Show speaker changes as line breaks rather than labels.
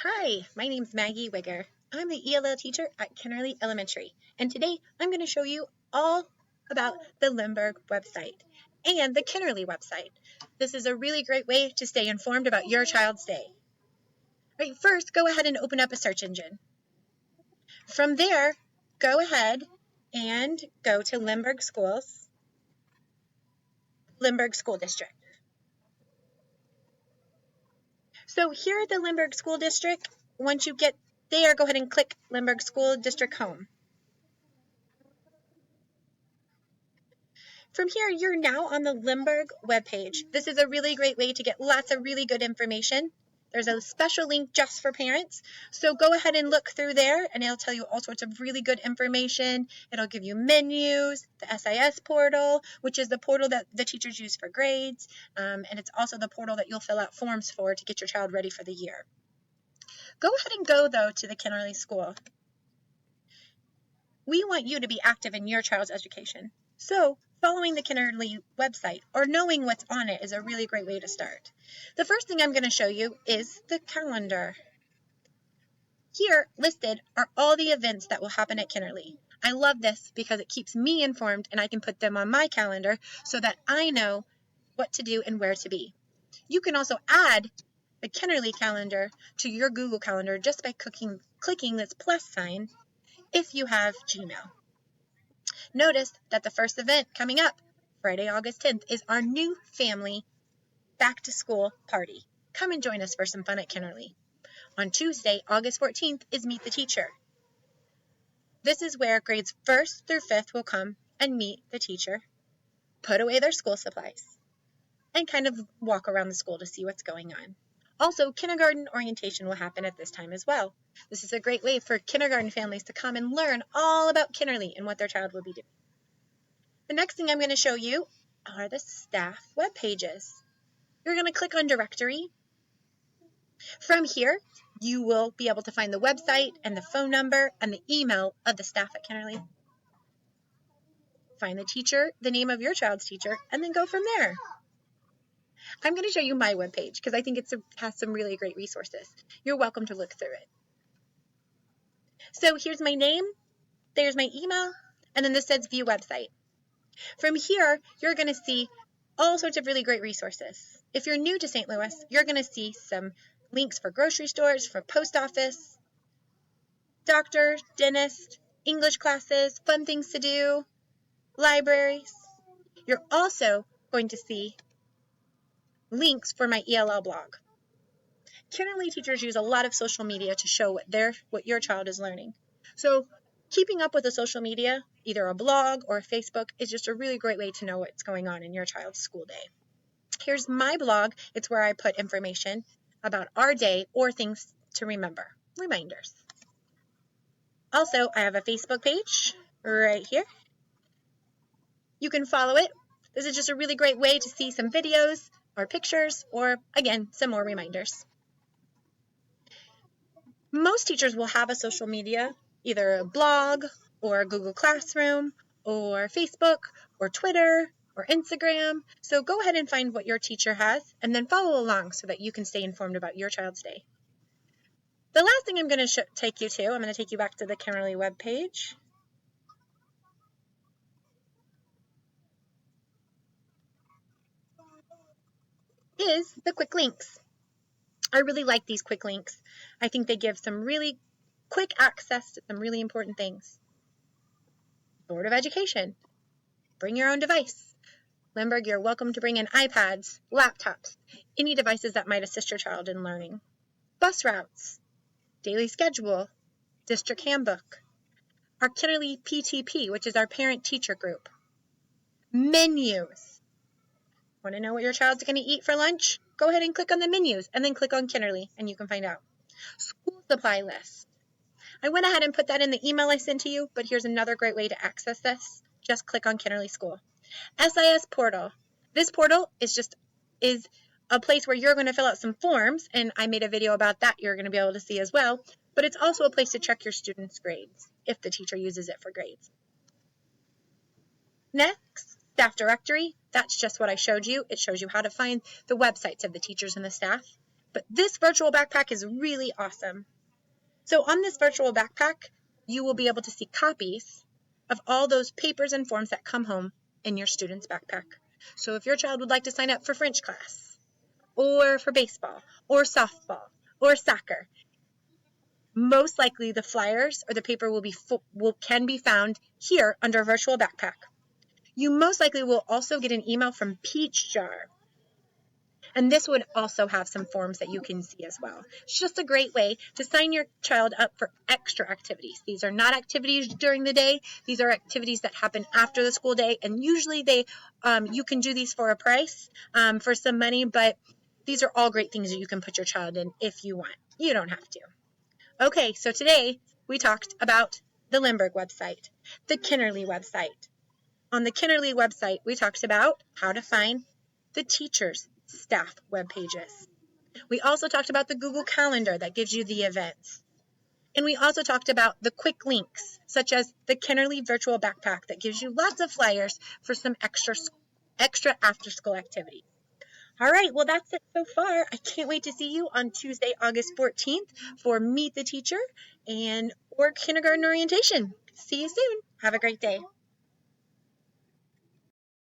Hi, my name's Maggie Wigger. I'm the ELL teacher at Kennerly Elementary, and today I'm going to show you all about the Limburg website and the Kennerly website. This is a really great way to stay informed about your child's day. Right, first, go ahead and open up a search engine. From there, go ahead and go to Limburg Schools, Limburg School District. So here at the Limburg School District, once you get there, go ahead and click Limburg School District Home. From here, you're now on the Limburg webpage. This is a really great way to get lots of really good information. There's a special link just for parents, so go ahead and look through there, and it'll tell you all sorts of really good information. It'll give you menus, the SIS portal, which is the portal that the teachers use for grades, and it's also the portal that you'll fill out forms for to get your child ready for the year. Go ahead and go, though, to the Kennerly School. We want you to be active in your child's education. So following the Kennerly website or knowing what's on it is a really great way to start. The first thing I'm going to show you is the calendar. Here listed are all the events that will happen at Kennerly. I love this because it keeps me informed and I can put them on my calendar so that I know what to do and where to be. You can also add the Kennerly calendar to your Google Calendar just by clicking this plus sign if you have Gmail. Notice that the first event coming up, Friday, August 10th, is our new family back to school party. Come and join us for some fun at Kennerly. On Tuesday, August 14th, is Meet the Teacher. This is where grades 1st through 5th will come and meet the teacher, put away their school supplies, and kind of walk around the school to see what's going on. Also, kindergarten orientation will happen at this time as well. This is a great way for kindergarten families to come and learn all about Kennerly and what their child will be doing. The next thing I'm going to show you are the staff web pages. You're going to click on Directory. From here, you will be able to find the website and the phone number and the email of the staff at Kennerly. Find the teacher, the name of your child's teacher, and then go from there. I'm going to show you my webpage because I think it has some really great resources. You're welcome to look through it. So here's my name, there's my email, and then this says View Website. From here, you're going to see all sorts of really great resources. If you're new to St. Louis, you're going to see some links for grocery stores, for post office, doctor, dentist, English classes, fun things to do, libraries. You're also going to see links for my ELL blog. Kennerly teachers use a lot of social media to show what your child is learning. So keeping up with the social media, either a blog or Facebook, is just a really great way to know what's going on in your child's school day. Here's my blog. It's where I put information about our day or things to remember, reminders. Also, I have a Facebook page right here. You can follow it. This is just a really great way to see some videos or pictures or, again, some more reminders. Most teachers will have a social media, either a blog or a Google Classroom or Facebook or Twitter or Instagram. So go ahead and find what your teacher has and then follow along so that you can stay informed about your child's day. The last thing I'm going to take you to, I'm going to take you back to the Kennerly webpage. Is the quick links. I really like these quick links. I think they give some really quick access to some really important things. Board of Education. Bring your own device. Limburg, you're welcome to bring in iPads, laptops, any devices that might assist your child in learning. Bus routes, daily schedule, district handbook, our Kennerly PTP, which is our parent-teacher group. Menus. Want to know what your child's going to eat for lunch? Go ahead and click on the menus and then click on Kennerly and you can find out. School supply list. I went ahead and put that in the email I sent to you, but here's another great way to access this. Just click on Kennerly School. SIS portal. This portal is a place where you're going to fill out some forms, and I made a video about that you're going to be able to see as well, but it's also a place to check your students' grades if the teacher uses it for grades. Next, staff directory. That's just what I showed you. It shows you how to find the websites of the teachers and the staff. But this virtual backpack is really awesome. So on this virtual backpack, you will be able to see copies of all those papers and forms that come home in your student's backpack. So if your child would like to sign up for French class, or for baseball, or softball, or soccer, most likely the flyers or the paper can be found here under virtual backpack. You most likely will also get an email from Peach Jar. And this would also have some forms that you can see as well. It's just a great way to sign your child up for extra activities. These are not activities during the day. These are activities that happen after the school day. And usually you can do these for a price, for some money, but these are all great things that you can put your child in if you want. You don't have to. Okay, so today we talked about the Lindbergh website, the Kennerly website. On the Kennerly website, we talked about how to find the teachers' staff web pages. We also talked about the Google Calendar that gives you the events. And we also talked about the quick links, such as the Kennerly virtual backpack that gives you lots of flyers for some extra after-school activities. All right, well, that's it so far. I can't wait to see you on Tuesday, August 14th for Meet the Teacher or kindergarten orientation. See you soon. Have a great day.